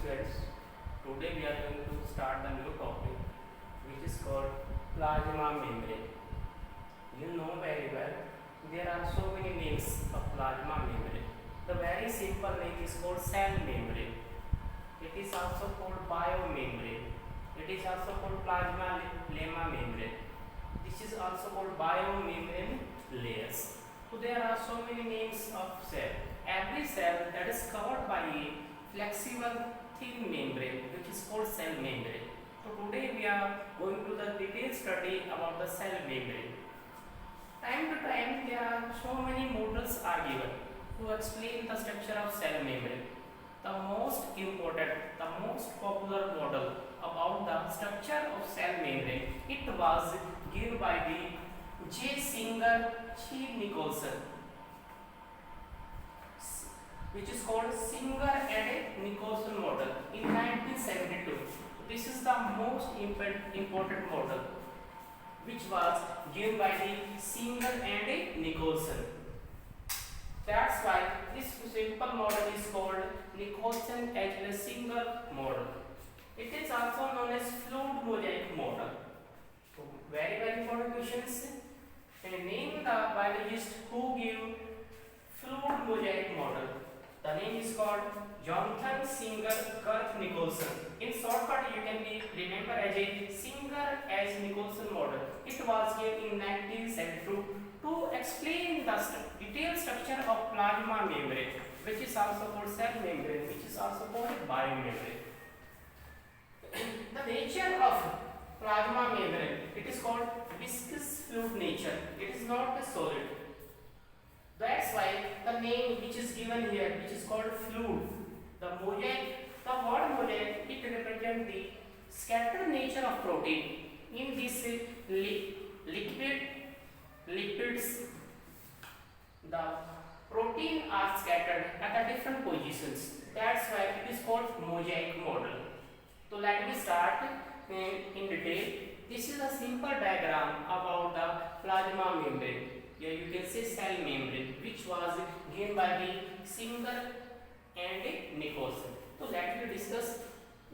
students. Today we are going to start the new topic which is called plasma membrane. You know very well there are so many names of plasma membrane. The very simple name is called cell membrane. It is also called biomembrane. It is also called plasma lemma membrane. This is also called biomembrane layers. So there are so many names of cell. Every cell that is covered by a flexible thin membrane which is called cell membrane. So today we are going to the detailed study about the cell membrane. Time to time there are so many models are given to explain the structure of cell membrane. The most important, the most popular model about the structure of cell membrane, it was given by the J. Singer G. Nicholson, which is called Singer and Nicholson model in 1972. This is the most important model which was given by the Singer and Nicholson. That's why this simple model is called Nicholson as well as Singer model. It is also known as fluid mosaic model. So very important questions. Name the biologist who gave fluid mosaic model. The name is called Jonathan Singer Kirk Nicholson. In shortcut, you can be remember as a Singer as Nicholson model. It was given in 1972 to explain the detailed structure of plasma membrane, which is also called cell membrane, which is also called biomembrane. The nature of plasma membrane, it is called viscous fluid nature. It is not a solid. That's why the name which is given here, which is called fluid. The mosaic, the word mosaic, it represents the scattered nature of protein in this lipids. The protein are scattered at the different positions. That's why it is called mosaic model. So let me start in detail. This is a simple diagram about the plasma membrane. Here you can see cell membrane, which was given by the Singer and Nicholson. So let me discuss,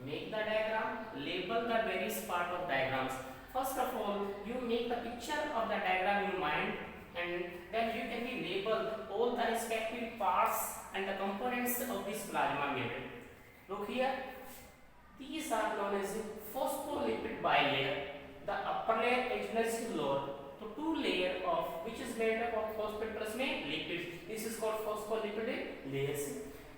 make the diagram, label the various part of diagrams. First of all, you make the picture of the diagram in mind, and then you can be label all the respective parts and the components of this plasma membrane. Look here, these are known as phospholipid bilayer. The upper layer as well as lower. So two layer of which is made up of phosphate plus lipids. This is called phospholipid layers.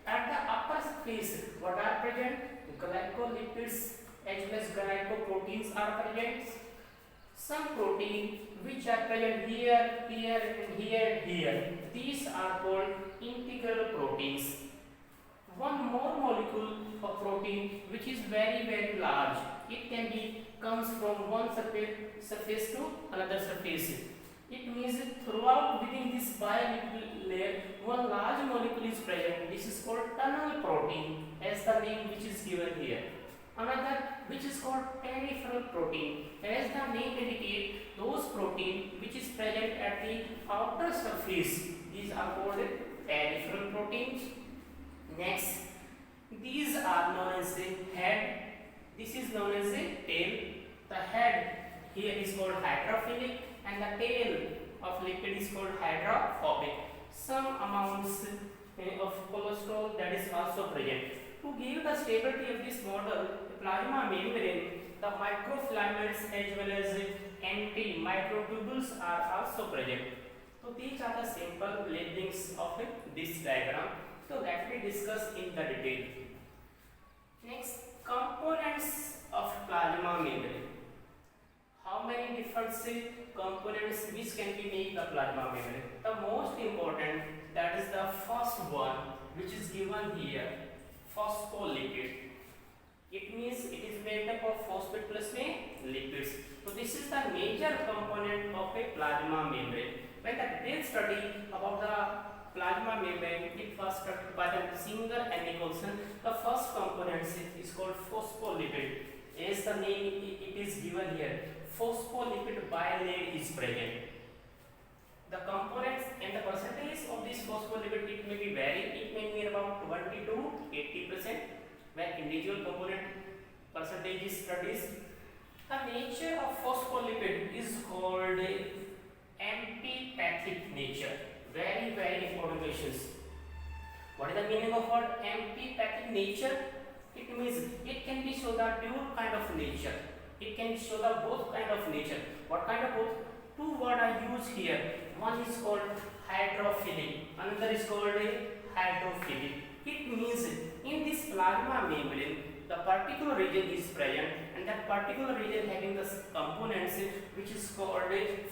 At the upper surface, what are present? Glycolipids as well as glycoproteins are present. Some protein which are present here, here. These are called integral proteins. One more molecule of protein which is very large. It can be comes from one surface to another surface. It means throughout within this bilipid layer, one large molecule is present. This is called tunnel protein, as the name which is given here. Another which is called peripheral protein, as the name indicates, those protein which is present at the outer surface. These are called peripheral proteins. Next, these are known as the head. This is known as the tail. The head here is called hydrophilic and the tail of lipid is called hydrophobic. Some amounts of cholesterol that is also present. To give the stability of this model, the plasma membrane, the microfilaments as well as anti-microtubules are also present. So these are the simple labelings of this diagram. So let me discuss in the detail. Next, components of plasma membrane. How many different components which can be made the plasma membrane? The most important, that is the first one, which is given here, phospholipid. It means it is made up of phosphate plus lipids. So this is the major component of a plasma membrane. When the detailed study about the plasma membrane, it was studied by the Singer and Nicholson. The first component is called phospholipid. As the name it is given here, phospholipid bilayer is present. The components and the percentage of this phospholipid, it may be vary. It may be about 20 to 80%. when individual component percentage is studied. The nature of phospholipid is called amphipathic nature. Very, very important questions. What is the meaning of word amphipathic nature? It means it can be show the pure kind of nature. It can show the both kind of nature. What kind of both? Two words are used here. One is called hydrophilic, another is called hydrophilic. It means in this plasma membrane, the particular region is present, and that particular region having the components which is called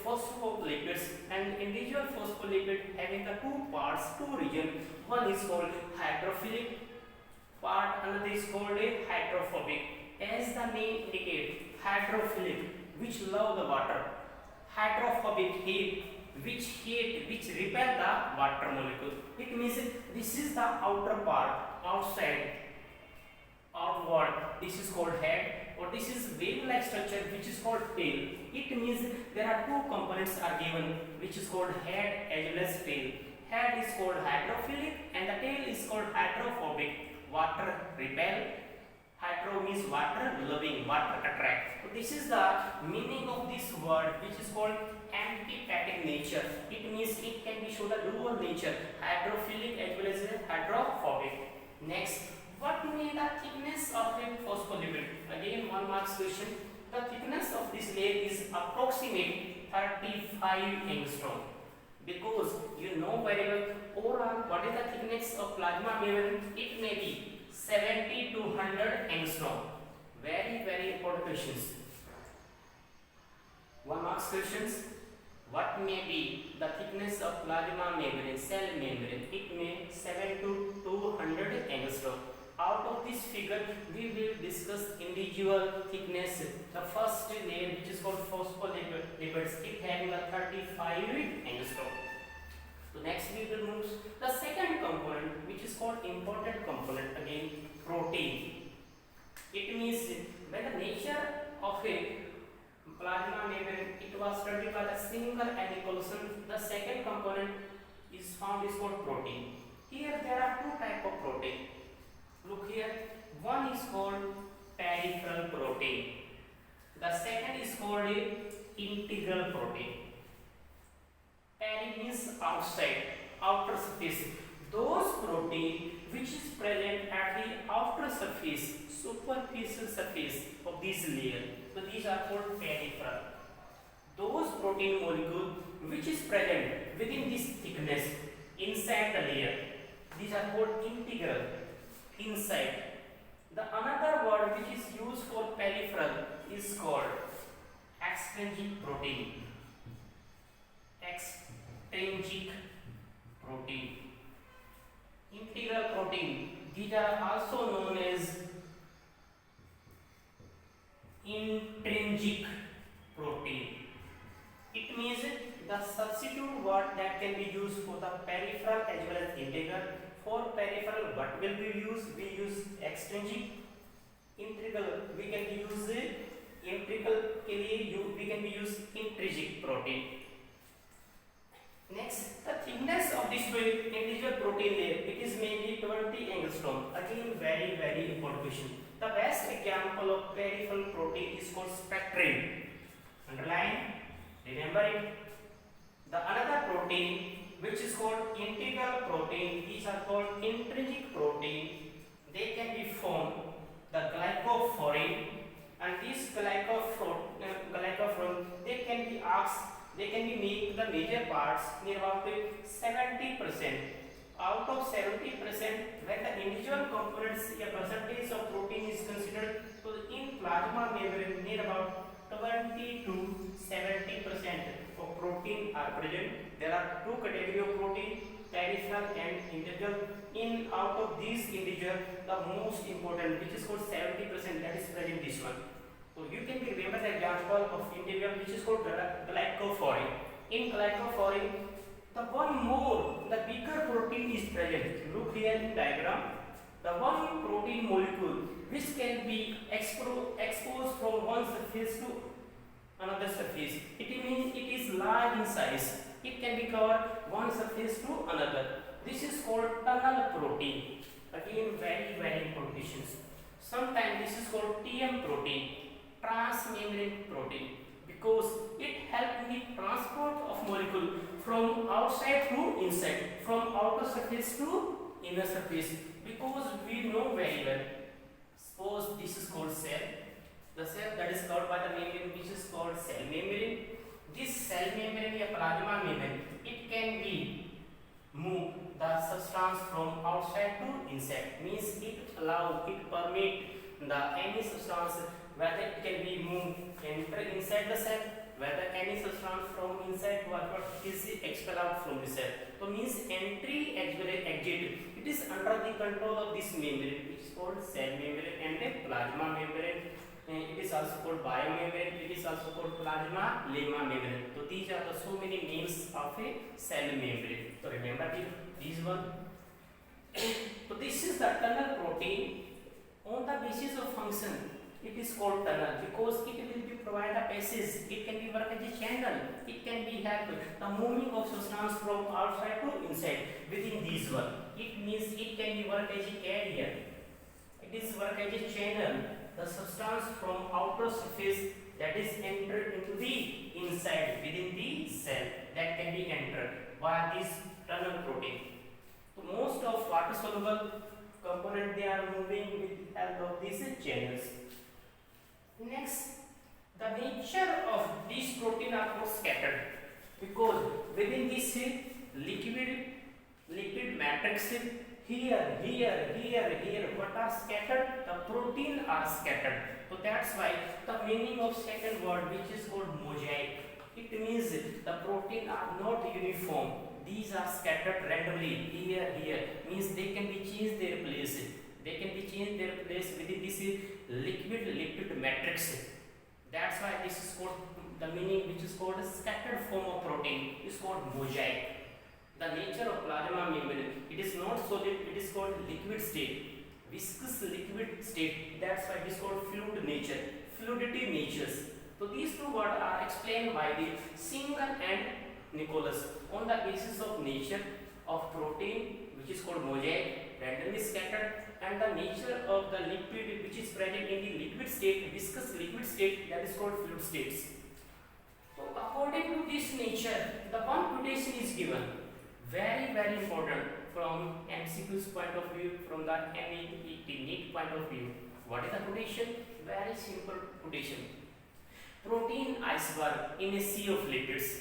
phospholipids, and individual phospholipid having the two parts, two regions. One is called hydrophilic part, another is called hydrophobic. As the name indicates, hydrophilic, which love the water, hydrophobic, which repel the water molecule. It means this is the outer part, outside, outward. This is called head, or this is wave-like structure which is called tail. It means there are two components are given, which is called head as well as tail. Head is called hydrophilic and the tail is called hydrophobic. Water repel. Hydro means water loving, water attract. So this is the meaning of this word, which is called amphipathic nature. It means it can be shown the dual nature, hydrophilic as well as hydrophobic. Next, what may the thickness of a phospholipid? Again, 1 mark question. The thickness of this layer is approximate 35 angstrom. Because you know very well overall what is the thickness of plasma membrane? It may be 70 to 100 angstrom. Very, very important questions. 1 mark questions. What may be the thickness of plasma membrane, cell membrane? It may 7 to 200 angstrom. Out of this figure, we will discuss individual thickness. The first layer, which is called phospholipids, it having a 35 angstrom. So next we will move the second component, which is called important component, again protein. It means when the nature of a plasma membrane, it was studied by the Singer and Nicholson. The second component is found is called protein. Here there are two type of protein. Look here, one is called peripheral protein. The second is called integral protein. Peri means outside, outer surface. Those protein which is present at the outer surface, superficial surface of this layer. So these are called peripheral. Those protein molecule which is present within this thickness inside the layer, these are called integral, inside. The another word which is used for peripheral is called extrinsic protein. Extrinsic protein. Integral protein, these are also known as intrinsic protein. It means the substitute word that can be used for the peripheral as well as integral. For peripheral, what will be used? We use extrinsic. Integral, we can use integral के लिए we can use intrinsic protein. Next, the thickness of this individual protein layer, it is mainly 20 angstrom. Again, very, very important question. The best example of peripheral protein is called spectrin. Underline, remember it. The another protein which is called integral protein, these are called intrinsic protein. They can be formed the glycophorin, and this glycophorin they can be asked, they can be made the major parts near about 70%. Out of 70%, when the individual components a percentage of protein is considered, so in plasma membrane near about 20 to 70% of protein are present. There are two categories of protein, peripheral and integral. In out of these individual, the most important, which is called 70%, that is present this one. So you can remember the example of integral, which is called glycophorin. In glycophorin, the one more, the bigger protein is present. Look here in diagram. The one protein molecule which can be exposed from one surface to another surface. It means it is large in size. It can be covered one surface to another. This is called tunnel protein. Again, very, very important questions. Sometimes this is called TM protein, transmembrane protein, because it helps in the transport of molecule from outside to inside, from outer surface to inner surface. Because we know very well, suppose this is called cell, the cell that is covered by the membrane which is called cell membrane. This cell membrane or plasma membrane, it can be move the substance from outside to inside, means it allow, it permit the any substance, whether it can be moved enter inside the cell, whether any substance from inside to outward is expelled out from the cell. So means entry, exit, it is under the control of this membrane which is called cell membrane and a plasma membrane. It is also called biomembrane, it is also called plasma lemma membrane. So these are the so many names of a cell membrane. So remember these one. So this is the tunnel protein. On the basis of function, it is called tunnel because it will be provide a passage. It can be work as a channel. It can be help the moving of substance from outside to inside within these one. It means it can be work as a carrier. It is work as a channel. The substance from outer surface that is entered into the inside within the cell, that can be entered by this tunnel protein. So most of water soluble component, they are moving with help of these channels. Next, the nature of these protein are more scattered because within this liquid matrix, here, what are scattered? The protein are scattered. So that's why the meaning of second word, which is called mosaic, it means the protein are not uniform. These are scattered randomly here, means they can be changed their place. They can be changed their place within this lipid matrix. That's why this is called, the meaning which is called scattered form of protein is called mosaic. The nature of plasma membrane, it is not solid, it is called liquid state, viscous liquid state. That's why it is called fluid nature, fluidity natures. So these two words are explained by the Singer and Nicholas on the basis of nature of protein, which is called mosaic, randomly scattered, and the nature of the liquid which is present in the liquid state, viscous liquid state, that is called fluid states. So according to this nature, the one quotation is given. Very important from MCQ's point of view, from the NEET point of view. What is the quotation? Very simple quotation. Protein iceberg in a sea of liquids.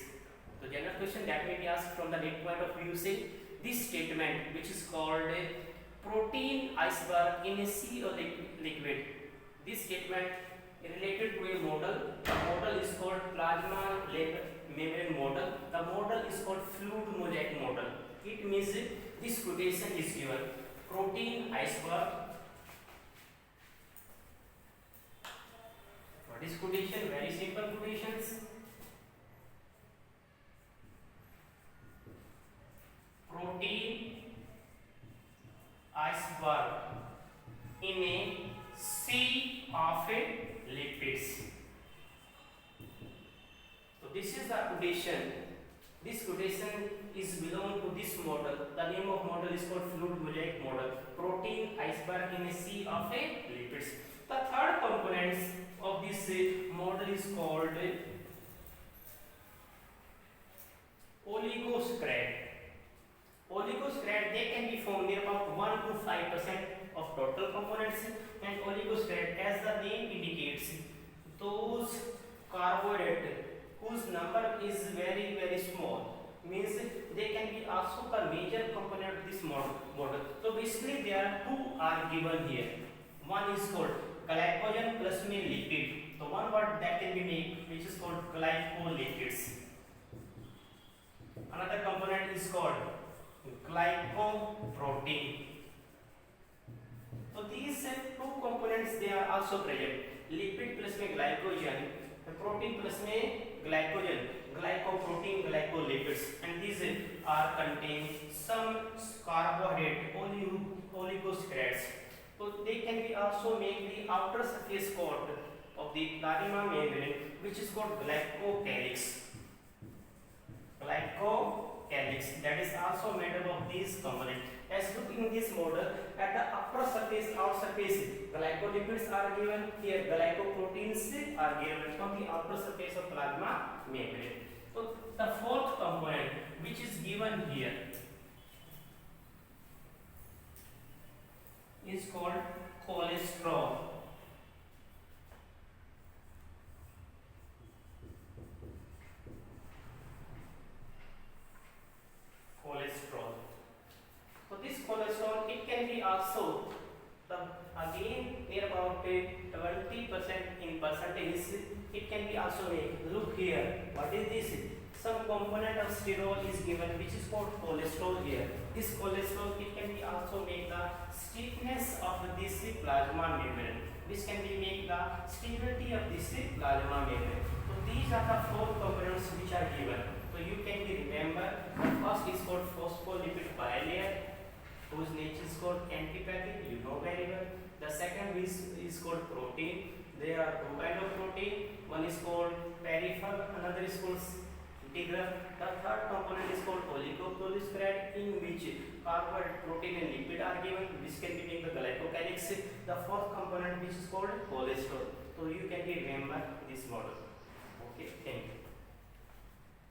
So general question that may be asked from the NEET point of view, say this statement which is called a protein iceberg in a sea of liquid. This statement related to a model. The model is called plasma membrane model. The model is called fluid mosaic model. It means this quotation is given. Protein iceberg. What is quotation? Very simple quotations. Protein iceberg in a sea of lipids. So this is the quotation. This quotation is belong to this model. The name of model is called fluid mosaic model. Protein iceberg in a sea of lipids. The third components of this model is called oligosaccharide. Oligosaccharide, they can be found near about 1 to 5% of total components, and oligosaccharide, as the name indicates, those carbohydrate whose number is very small, means they can be also the major component of this model. So basically there are two are given here. One is called glycogen plus lipid. So one word that can be made which is called glycolipids. Another component is called glycoprotein. So these two components, they are also present. Lipid plus में glycogen, protein plus में glycogen, glycoprotein, glycolipids, and these are contain some carbohydrate, oligosaccharides. So they can be also make the outer surface coat of the plasma membrane, which is called glycocalyx. Glycocalyx, that is also made up of these components. As look in this model, at the upper surface, outer surface glycolipids are given, here glycoproteins are given on the outer surface of plasma membrane. So the fourth component which is given here is called cholesterol. Cholesterol. So this cholesterol, it can be also again near about 20% in percentage. It can be also made. Look here, what is this? Some component of sterol is given which is called cholesterol here. This cholesterol, it can be also make the stiffness of this plasma membrane. This can be make the stability of this plasma membrane. So these are the four components which are given. So you can remember, the first is called phospholipid bilayer, whose nature is called antipathic, you know very well. The second is called protein. There are two kind of protein. One is called peripheral, another is called integral. The third component is called oligopolysaccharide, in which carbohydrate, protein and lipid are given. This can be made the glycocalyx. The fourth component which is called cholesterol. So you can remember this model. Okay, thank you.